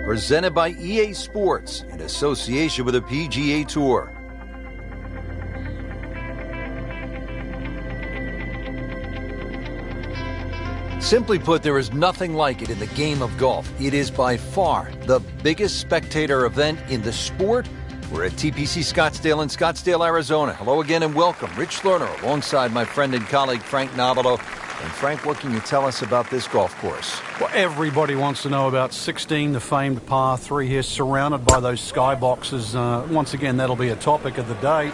Presented by EA Sports in association with the PGA Tour. Simply put, there is nothing like it in the game of golf. It is by far the biggest spectator event in the sport. We're at TPC Scottsdale in Scottsdale, Arizona. Hello again and welcome. Rich Lerner alongside my friend and colleague Frank Nobilo. And Frank, what can you tell us about this golf course? Well, everybody wants to know about 16, the famed par 3 here, surrounded by those skyboxes. Once again, that'll be a topic of the day.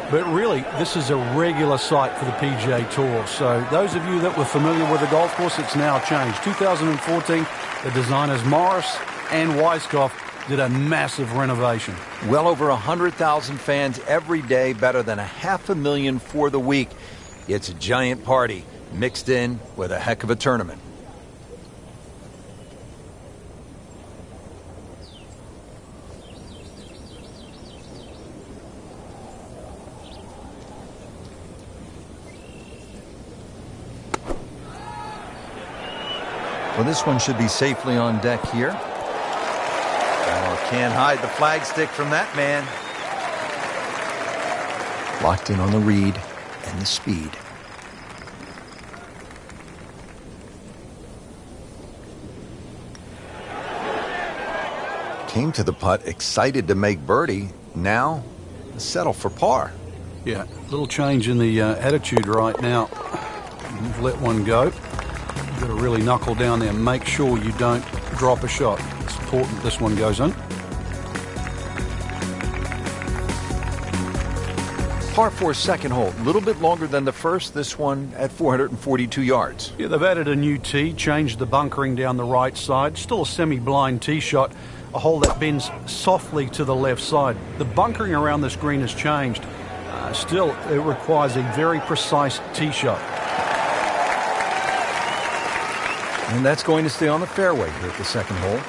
But really, this is a regular sight for the PGA Tour. So those of you that were familiar with the golf course, it's now changed. 2014, the designers Morris and Weiskopf did a massive renovation. Well over 100,000 fans every day, better than 500,000 for the week. It's a giant party mixed in with a heck of a tournament. Well, this one should be safely on deck here. Oh, can't hide the flagstick from that man. Locked in on the read and the speed. Came to the putt excited to make birdie. Now settle for par. Yeah, little change in the attitude right now. You've let one go. You've got to really knuckle down there and make sure you don't drop a shot. It's important this one goes in. Par 4 second hole, a little bit longer than the first. This one at 442 yards. Yeah, they've added a new tee, changed the bunkering down the right side. Still a semi-blind tee shot. A hole that bends softly to the left side. The bunkering around this green has changed. Still, it requires a very precise tee shot. And that's going to stay on the fairway here at the second hole.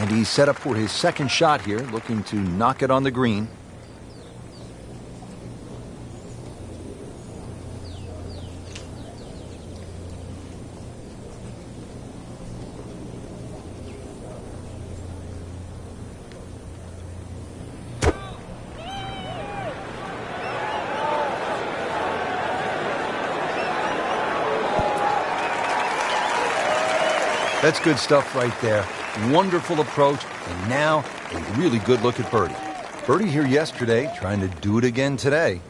And he's set up for his second shot here, looking to knock it on the green. That's good stuff right there. Wonderful approach, and now a really good look at birdie. Birdie here yesterday, trying to do it again today.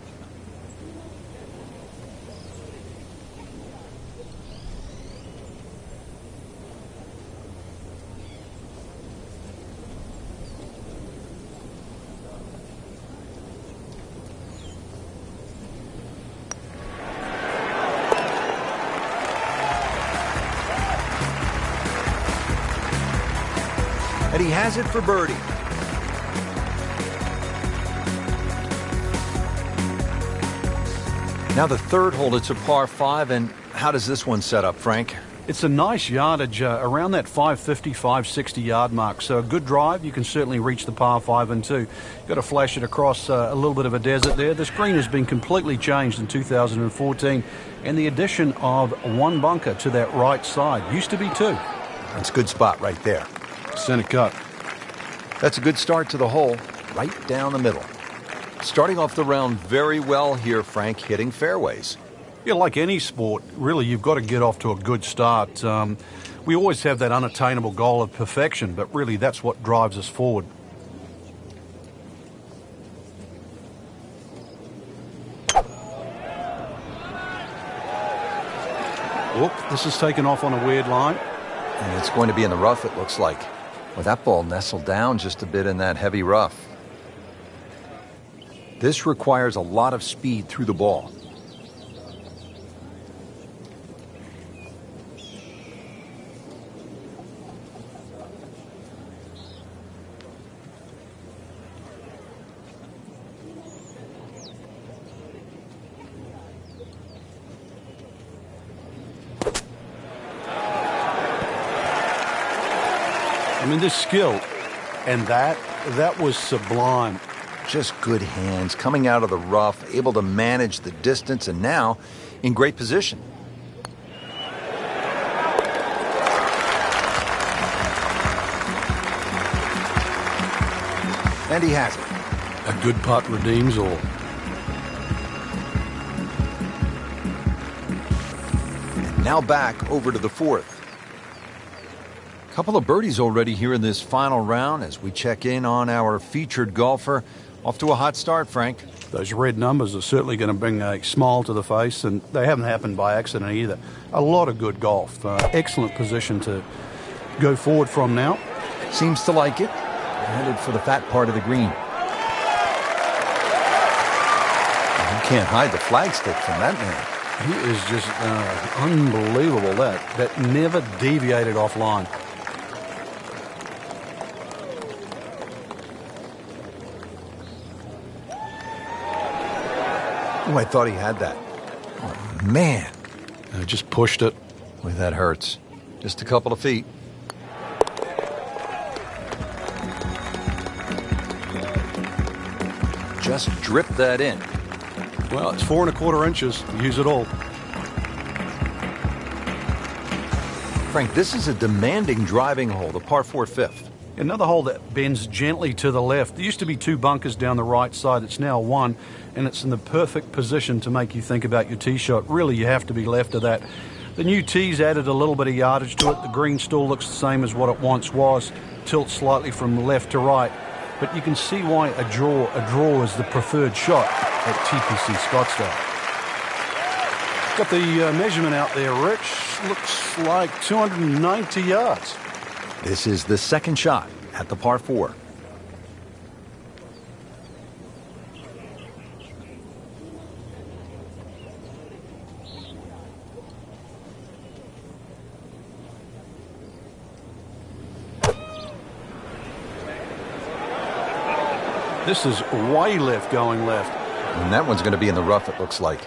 And he has it for birdie. Now the third hole, it's a par 5, and how does this one set up, Frank? It's a nice yardage around that 550, 560 yard mark. So a good drive, you can certainly reach the par 5 and 2. You've got to flash it across a little bit of a desert there. This green has been completely changed in 2014, and the addition of one bunker to that right side. Used to be 2. That's a good spot right there. Center cut. That's a good start to the hole, right down the middle. Starting off the round very well here, Frank, hitting fairways. Yeah, like any sport, really, you've got to get off to a good start. We always have that unattainable goal of perfection, but really that's what drives us forward. Whoop, this is taken off on a weird line. And it's going to be in the rough, it looks like. Well, that ball nestled down just a bit in that heavy rough. This requires a lot of speed through the ball. I mean, this skill, and that was sublime. Just good hands, coming out of the rough, able to manage the distance, and now in great position. And he has it. A good putt redeems all. And now back over to the fourth. Couple of birdies already here in this final round as we check in on our featured golfer. Off to a hot start, Frank. Those red numbers are certainly going to bring a smile to the face, and they haven't happened by accident either. A lot of good golf. Excellent position to go forward from now. Seems to like it. Headed for the fat part of the green. You can't hide the flagstick from that man. He is just unbelievable. That never deviated offline. Oh, I thought he had that. Oh, man. Just pushed it. Boy, that hurts. Just a couple of feet. Just drip that in. Well, it's 4 1/4 inches. Use it all. Frank, this is a demanding driving hole, the par 4 fifth. Another hole that bends gently to the left. There used to be 2 bunkers down the right side. It's now 1, and it's in the perfect position to make you think about your tee shot. Really, you have to be left of that. The new tees added a little bit of yardage to it. The green still looks the same as what it once was. Tilts slightly from left to right. But you can see why a draw is the preferred shot at TPC Scottsdale. Got the measurement out there, Rich. Looks like 290 yards. This is the second shot at the par 4. This is way left going left. And that one's going to be in the rough, it looks like.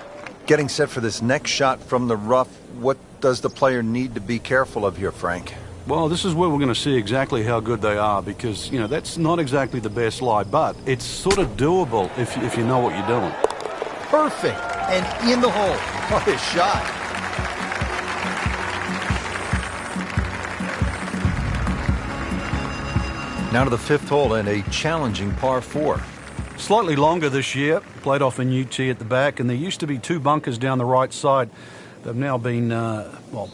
Getting set for this next shot from the rough, what does the player need to be careful of here, Frank? Well, this is where we're going to see exactly how good they are because, you know, that's not exactly the best lie, but it's sort of doable if you know what you're doing. Perfect. And in the hole. What a shot. Now to the fifth hole and a challenging par 4. Slightly longer this year. Played off a new tee at the back, and there used to be 2 bunkers down the right side. They've now been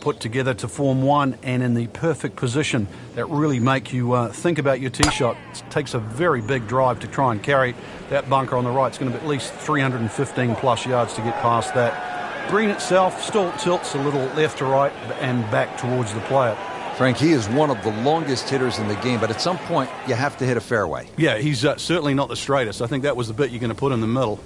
put together to form 1 and in the perfect position that really make you think about your tee shot. It takes a very big drive to try and carry that bunker on the right. It's going to be at least 315 plus yards to get past that. Green itself still tilts a little left to right and back towards the player. Frank, he is one of the longest hitters in the game, but at some point you have to hit a fairway. Yeah, he's certainly not the straightest. I think that was the bit you're going to put in the middle.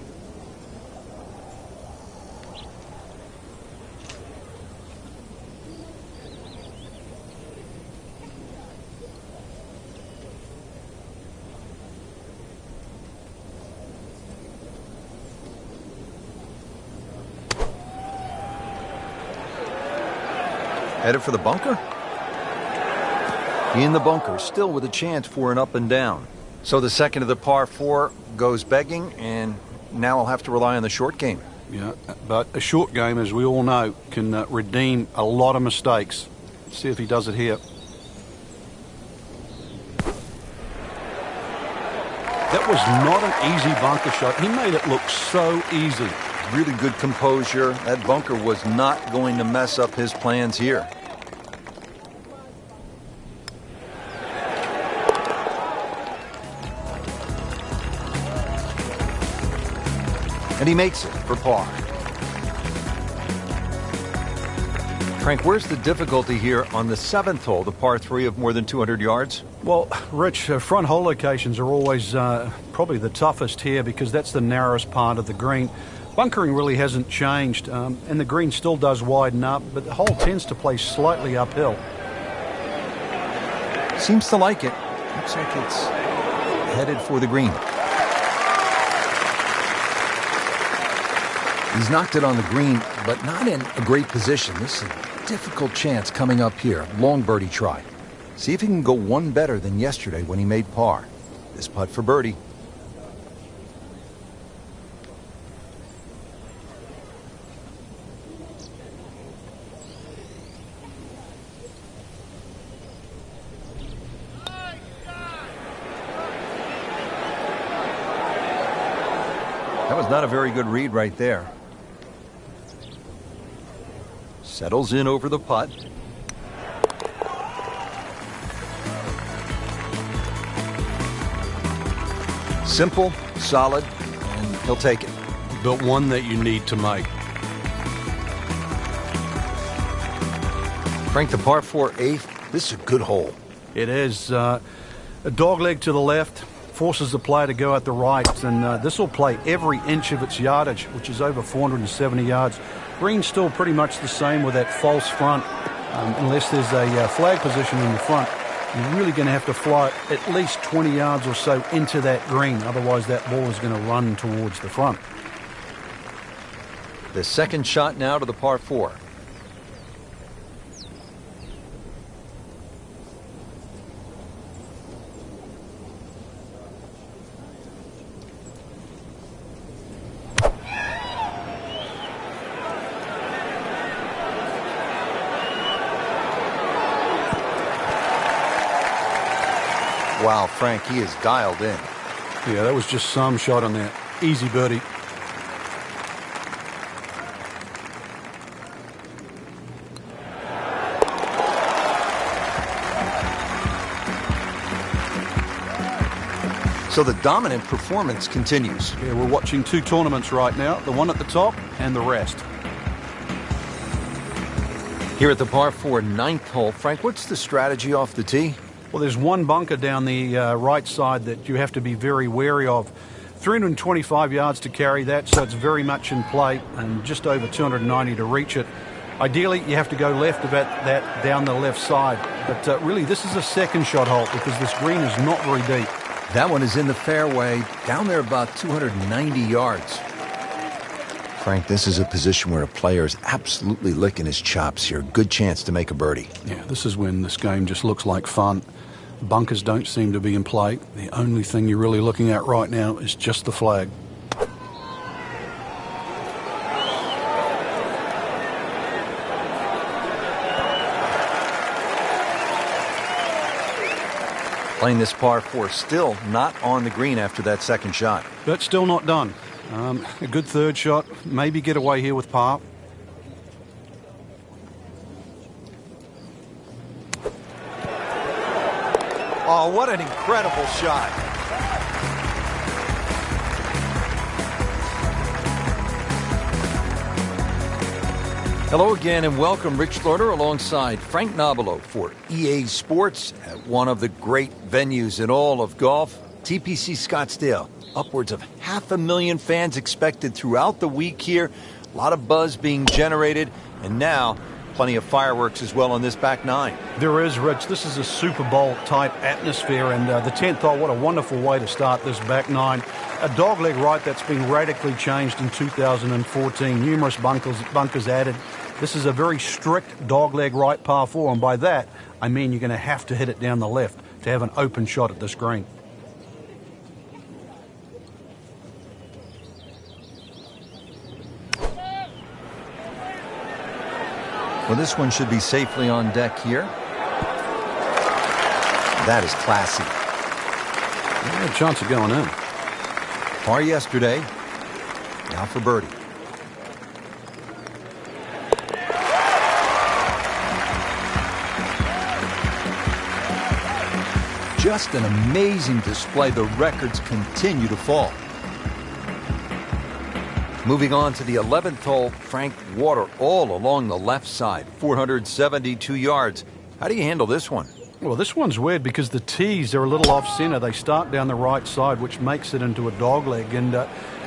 Headed for the bunker? In the bunker, still with a chance for an up and down. So the second of the par 4 goes begging, and now we'll have to rely on the short game. Yeah, but a short game, as we all know, can redeem a lot of mistakes. Let's see if he does it here. That was not an easy bunker shot. He made it look so easy. Really good composure. That bunker was not going to mess up his plans here. And he makes it for par. Frank, where's the difficulty here on the 7th hole, the par 3 of more than 200 yards? Well, Rich, front hole locations are always probably the toughest here because that's the narrowest part of the green. Bunkering really hasn't changed, and the green still does widen up, but the hole tends to play slightly uphill. Seems to like it. Looks like it's headed for the green. He's knocked it on the green, but not in a great position. This is a difficult chance coming up here. Long birdie try. See if he can go one better than yesterday when he made par. This putt for birdie. was not a very good read right there. Settles in over the putt. Simple, solid, and he'll take it. But one that you need to make. Frank, the par 4 eighth. This is a good hole. It is. A dog leg to the left forces the player to go at the right, and this will play every inch of its yardage, which is over 470 yards. Green's still pretty much the same with that false front, unless there's a flag position in the front. You're really going to have to fly at least 20 yards or so into that green, otherwise that ball is going to run towards the front. The second shot now to the par 4. Wow, Frank, he is dialed in. Yeah, that was just some shot on that. Easy birdie. So the dominant performance continues. Yeah, we're watching two tournaments right now, the one at the top and the rest. Here at the par 4 ninth hole, Frank, what's the strategy off the tee? Well, there's one bunker down the right side that you have to be very wary of. 325 yards to carry that, so it's very much in play, and just over 290 to reach it. Ideally, you have to go left about that down the left side. But really, this is a second shot hole because this green is not very deep. That one is in the fairway, down there about 290 yards. Frank, this is a position where a player is absolutely licking his chops here. Good chance to make a birdie. Yeah, this is when this game just looks like fun. Bunkers don't seem to be in play. The only thing you're really looking at right now is just the flag. Playing this par 4, still not on the green after that second shot. But still not done. A good third shot. Maybe get away here with par. Oh, what an incredible shot. Hello again and welcome. Rich Slaughter alongside Frank Nobilo for EA Sports at one of the great venues in all of golf, TPC Scottsdale. Upwards of 500,000 fans expected throughout the week here. A lot of buzz being generated, and now plenty of fireworks as well on this back nine. There is, Rich. This is a Super Bowl type atmosphere, and the 10th hole, what a wonderful way to start this back nine. A dogleg right that's been radically changed in 2014. Numerous bunkers added. This is a very strict dogleg right par 4, and by that I mean you're going to have to hit it down the left to have an open shot at this green. Well, this one should be safely on deck here. That is classy. Yeah, a chance of going in. Par yesterday. Now for birdie. Just an amazing display. The records continue to fall. Moving on to the 11th hole, Frank, water all along the left side, 472 yards. How do you handle this one? Well, this one's weird because the tees are a little off-center. They start down the right side, which makes it into a dogleg. And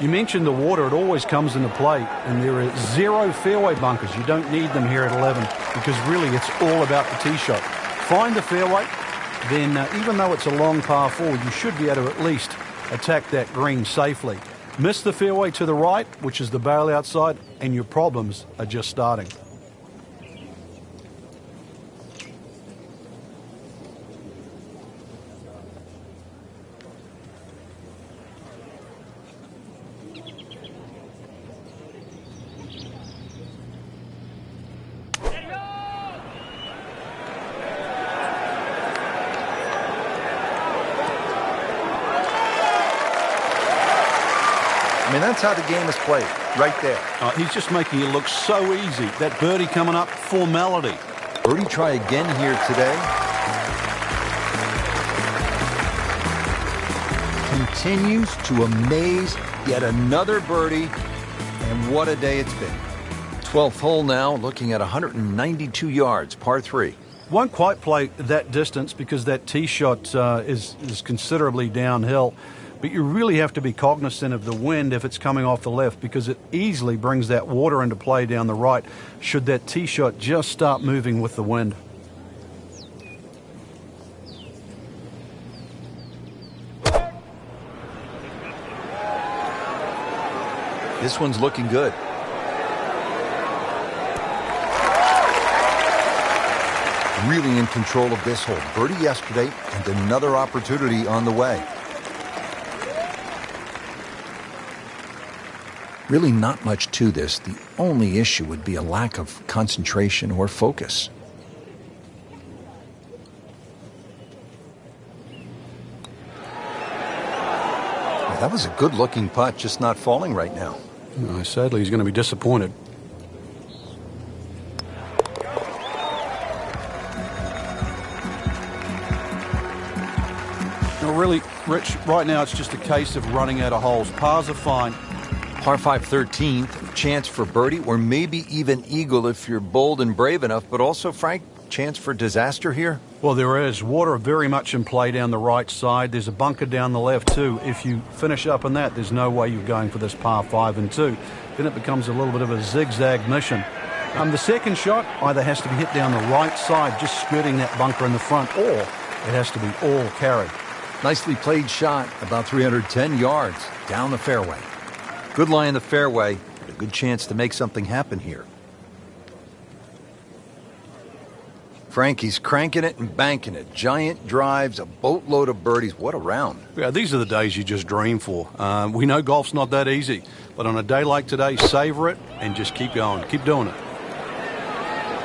you mentioned the water. It always comes into play. And there are 0 fairway bunkers. You don't need them here at 11 because really it's all about the tee shot. Find the fairway, then even though it's a long par 4, you should be able to at least attack that green safely. Miss the fairway to the right, which is the bail outside, and your problems are just starting. I mean, that's how the game is played, right there. He's just making it look so easy. That birdie coming up, formality. Birdie try again here today. Continues to amaze. Yet another birdie. And what a day it's been. 12th hole now, looking at 192 yards, par 3. Won't quite play that distance because that tee shot is considerably downhill. But you really have to be cognizant of the wind if it's coming off the left, because it easily brings that water into play down the right should that tee shot just start moving with the wind. This one's looking good. Really in control of this hole. Birdie yesterday and another opportunity on the way. Really not much to this. The only issue would be a lack of concentration or focus. Well, that was a good-looking putt, just not falling right now. Sadly, he's going to be disappointed. No, really, Rich, right now it's just a case of running out of holes. Pars are fine. Par 5 13th, chance for birdie or maybe even eagle if you're bold and brave enough, but also, Frank, chance for disaster here? Well, there is. Water very much in play down the right side. There's a bunker down the left too. If you finish up in that, there's no way you're going for this par 5 and 2. Then it becomes a little bit of a zigzag mission. The second shot either has to be hit down the right side, just skirting that bunker in the front, or it has to be all carry. Nicely played shot, about 310 yards down the fairway. Good lie in the fairway, but a good chance to make something happen here. Frankie's cranking it and banking it. Giant drives, a boatload of birdies. What a round. Yeah, these are the days you just dream for. We know golf's not that easy, but on a day like today, savor it and just keep going. Keep doing it.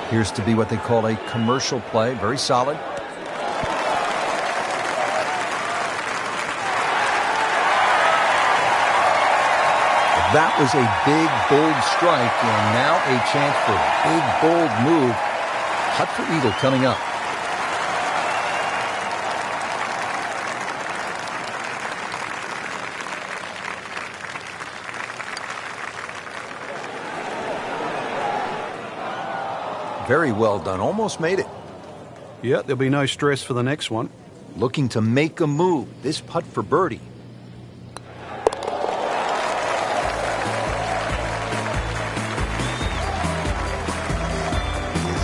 Appears to be what they call a commercial play. Very solid. That was a big, bold strike, and now a chance for a big, bold move. Putt for eagle coming up. Very well done. Almost made it. Yeah, there'll be no stress for the next one. Looking to make a move. This putt for birdie.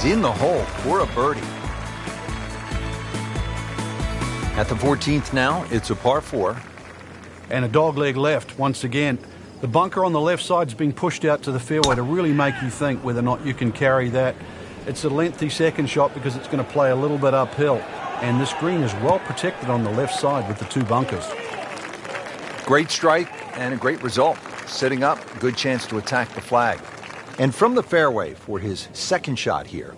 In the hole for a birdie. At the 14th now, it's a par 4. And a dogleg left once again. The bunker on the left side's been pushed out to the fairway to really make you think whether or not you can carry that. It's a lengthy second shot because it's going to play a little bit uphill. And this green is well protected on the left side with the 2 bunkers. Great strike and a great result. Sitting up, good chance to attack the flag. And from the fairway for his second shot here.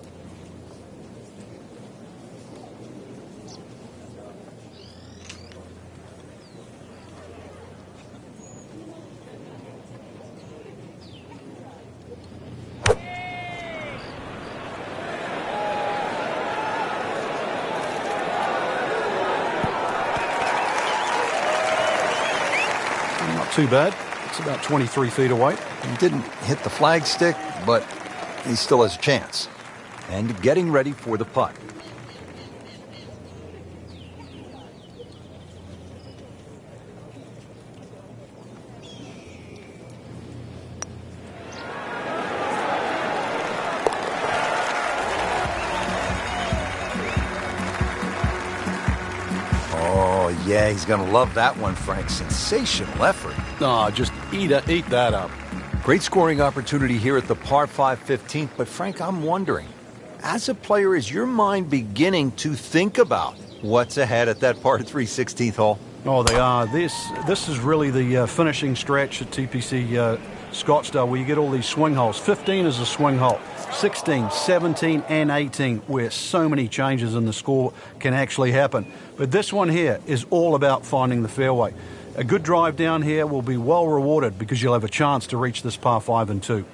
Not too bad. It's about 23 feet away. He didn't hit the flagstick, but he still has a chance. And getting ready for the putt. Oh, yeah, he's going to love that one, Frank. Sensational effort. Oh, just eat that up. Great scoring opportunity here at the par 5 15th, but Frank, I'm wondering, as a player, is your mind beginning to think about what's ahead at that par 3 16th hole? Oh, they are. This is really the finishing stretch at TPC Scottsdale, where you get all these swing holes. 15 is a swing hole. 16, 17, and 18, where so many changes in the score can actually happen. But this one here is all about finding the fairway. a good drive down here will be well rewarded because you'll have a chance to reach this par 5 and 2.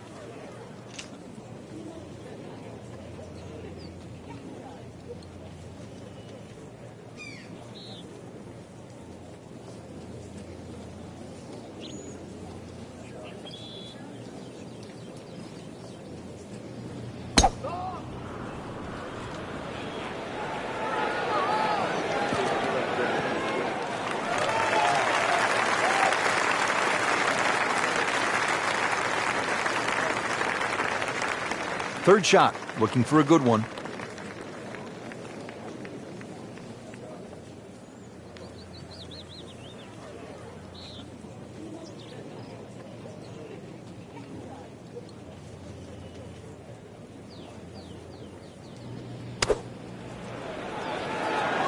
Third shot, looking for a good one.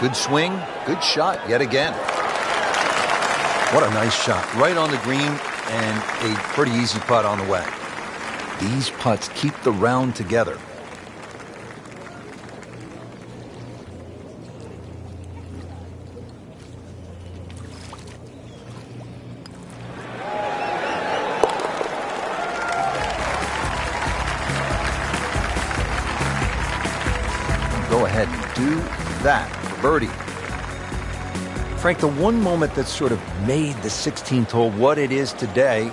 Good swing, good shot yet again. What a nice shot, right on the green and a pretty easy putt on the way. These putts keep the round together. Go ahead and do that for birdie. Frank, the one moment that sort of made the 16th hole what it is today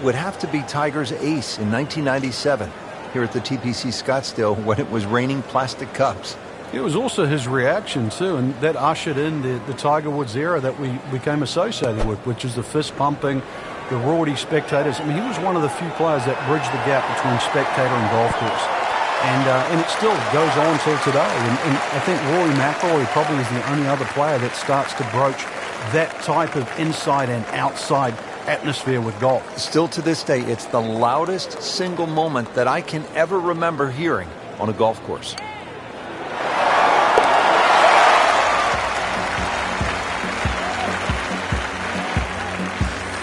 would have to be Tiger's ace in 1997 here at the TPC Scottsdale when it was raining plastic cups. It was also his reaction too, and that ushered in the Tiger Woods era that we became associated with, which is the fist pumping, the rowdy spectators. I mean, he was one of the few players that bridged the gap between spectator and golf course. And it still goes on till today. And I think Rory Mcilroy probably is the only other player that starts to broach that type of inside and outside atmosphere with golf. Still to this day, it's the loudest single moment that I can ever remember hearing on a golf course.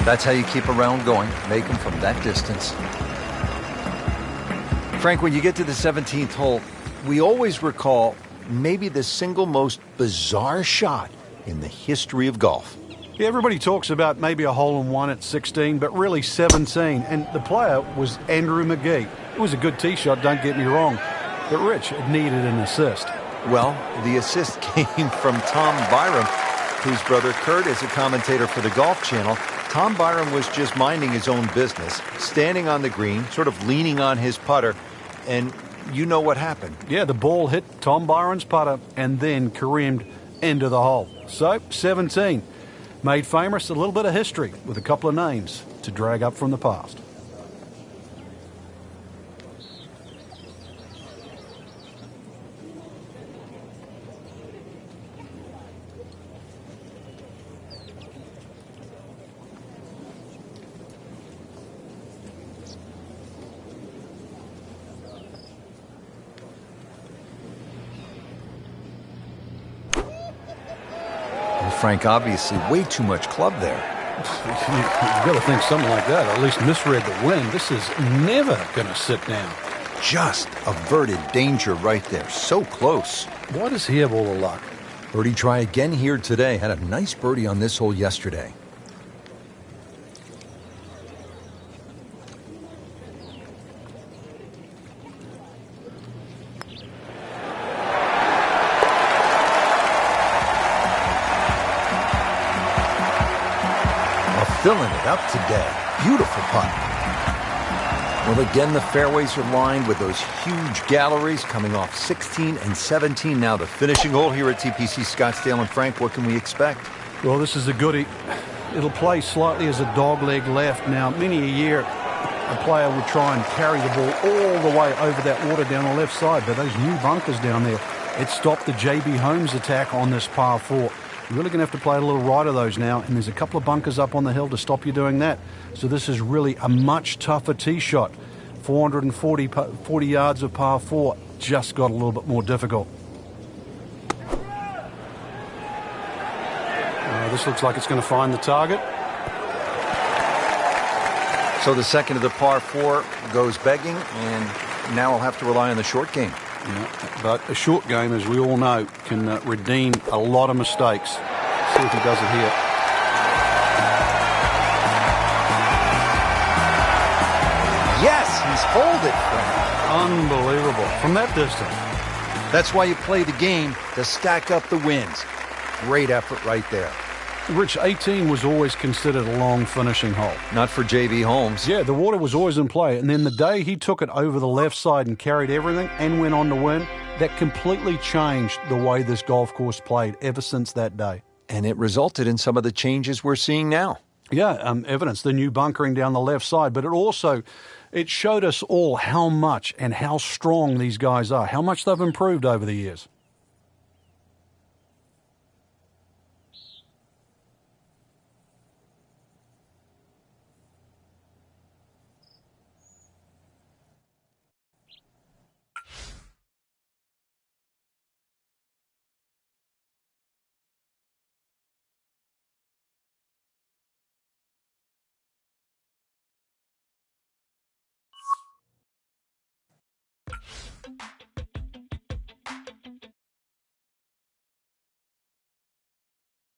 That's how you keep a round going, make them from that distance. Frank, when you get to the 17th hole, we always recall maybe the single most bizarre shot in the history of golf. Yeah, everybody talks about maybe a hole-in-one at 16, but really 17. And the player was Andrew McGee. It was a good tee shot, don't get me wrong. But Rich, it needed an assist. Well, the assist came from Tom Byram, whose brother Kurt is a commentator for the Golf Channel. Tom Byram was just minding his own business, standing on the green, sort of leaning on his putter, and you know what happened. Yeah, the ball hit Tom Byram's putter and then careened into the hole. So, 17. Made famous a little bit of history with a couple of names to drag up from the past. Frank, obviously way too much club there. You've got to think something like that, or at least misread the wind. This is never going to sit down. Just averted danger right there. So close. Why does he have all the luck? Birdie try again here today. Had a nice birdie on this hole yesterday. Filling it up today. Beautiful putt. Well, again, the fairways are lined with those huge galleries coming off 16 and 17. Now the finishing hole here at TPC Scottsdale. And Frank, what can we expect? Well, this is a goodie. It'll play slightly as a dogleg left. Now, many a year, a player would try and carry the ball all the way over that water down the left side. But those new bunkers down there, it stopped the J.B. Holmes attack on this par 4. You're really going to have to play a little right of those now, and there's a couple of bunkers up on the hill to stop you doing that. So this is really a much tougher tee shot. 440 yards of par 4 just got a little bit more difficult. This looks like it's going to find the target. So the second of the par 4 goes begging, and now I'll have to rely on the short game. Yeah, but a short game, as we all know, can redeem a lot of mistakes. See if he does it here. it from. Unbelievable. From that distance. That's why you play the game, to stack up the wins. Great effort right there. Rich, 18 was always considered a long finishing hole. Not for J.B. Holmes. Yeah, the water was always in play. And then the day he took it over the left side and carried everything and went on to win, that completely changed the way this golf course played ever since that day. And it resulted in some of the changes we're seeing now. Yeah, evidence, the new bunkering down the left side. But it showed us all how much and how strong these guys are, how much they've improved over the years.